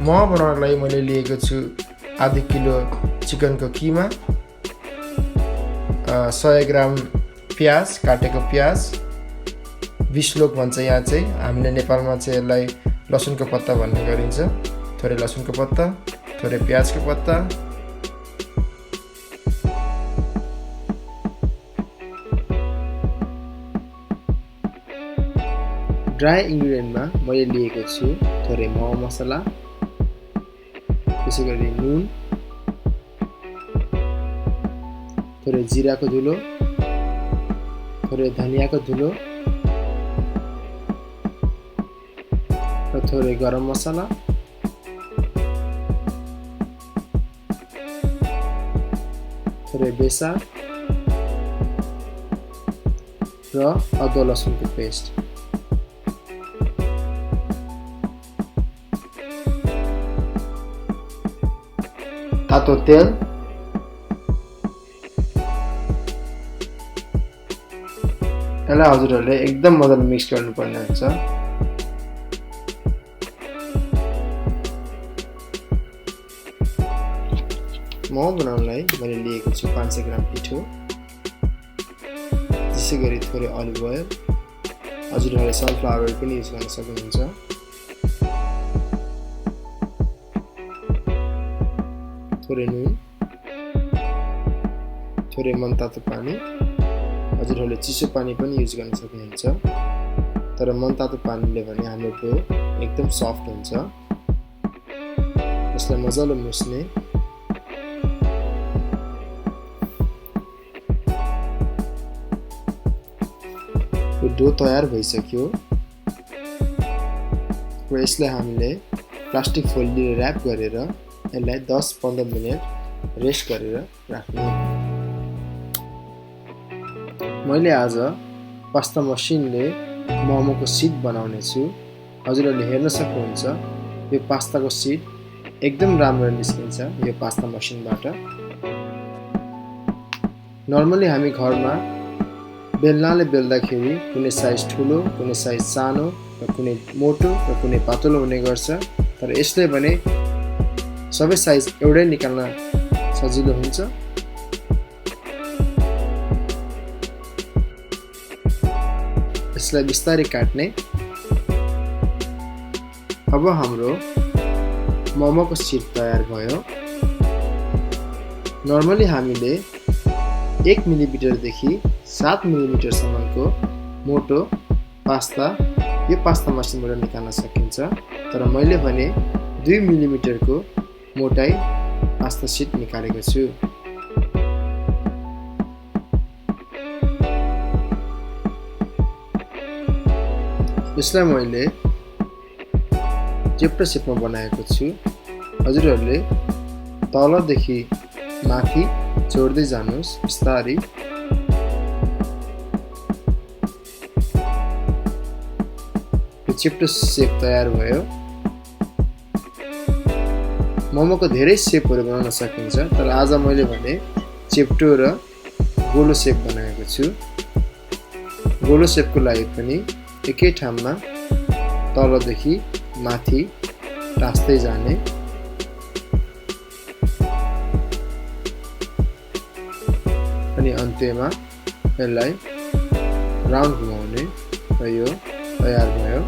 मोमो बनाउनको लागि मैले लिएको छु आधा किलो चिकनको किमा, 100 ग्राम प्याज, काटेको प्याज, 20 लोक भन्छ यहाँ चाहिँ, हामीले नेपालमा चाहिँ यसलाई लसुनको पत्ता भन्ने गरिन्छ। थोरै लसुनको पत्ता, थोरै प्याजको पत्ता, ड्राई इन्ग्रेडियन्टमा मैले लिएको छु थोरै मोमो मसला, त्यसैगरी नुन, थोरै जिराको धुलो, थोरै धनियाको धुलो र थोरै गरम मसला, थोरै बेसार र अदुवा लसुनको पेस्ट। तातो तेल, यसलाई हजुरहरूले एकदम मजाले मिक्स गर्नुपर्ने हुन्छ। मोमो बनाउनलाई मैले लिएको छु 500 ग्राम पिठो, त्यसैगरी थोरै अलिभ ओइल, हजुरहरूले सनफ्लावर ओइल पनि युज गर्न सक्नुहुन्छ, थोरै नुन, थोरै मनतातो पानी, हजुरहरूले चिसो पानी पनि युज गर्न सक्नुहुन्छ, तर मनतातो पानीले भने हाम्रो डो एकदम सफ्ट हुन्छ। यसलाई मजाले मुस्ने, यो डो तयार भइसक्यो र यसलाई हामीले प्लास्टिक फोल्डले र्याप गरेर यसलाई 10-15 मिनेट रेस्ट गरेर राख्ने। मैले आज पास्ता मसिनले मोमोको सिट बनाउने छु। हजुरहरूले हेर्न सक्नुहुन्छ यो पास्ताको सिट एकदम राम्रो निस्किन्छ यो पास्ता मसिनबाट। नर्मली हामी घरमा बेल्नाले बेल्दाखेरि कुनै साइज ठुलो, कुनै साइज सानो र कुनै मोटो र कुनै पातलो हुने गर्छ, तर यसले भने सबै साइज एउटै निकाल्न सजिलो हुन्छ। यसलाई बिस्तारै काट्ने। अब हाम्रो मोमोको सिट तयार भयो। नर्मली हामीले 1 मिलिमिटरदेखि 7 मिलिमिटरसम्मको मोटो पास्ता यो पास्ता मसिनबाट निकाल्न सकिन्छ, तर मैले भने 2 मिलिमिटरको मोटाई पास्ता सिट निकालेको छु। यसलाई मैले चेप्टो सेपमा बनाएको छु। हजुरहरूले तलदेखि माथि जोड्दै जानुहोस् बिस्तारै। यो चेप्टो सेप तयार भयो। मोमोको धेरै सेपहरू बनाउन सकिन्छ, तर आज मैले भने चेप्टो र गोलो सेप बनाएको छु। गोलो सेपको लागि पनि एकै ठाउँमा तलदेखि माथि टास्दै जाने। अनि अन्त्यमा यसलाई राउन्ड घुमाउने र यो तयार भयो।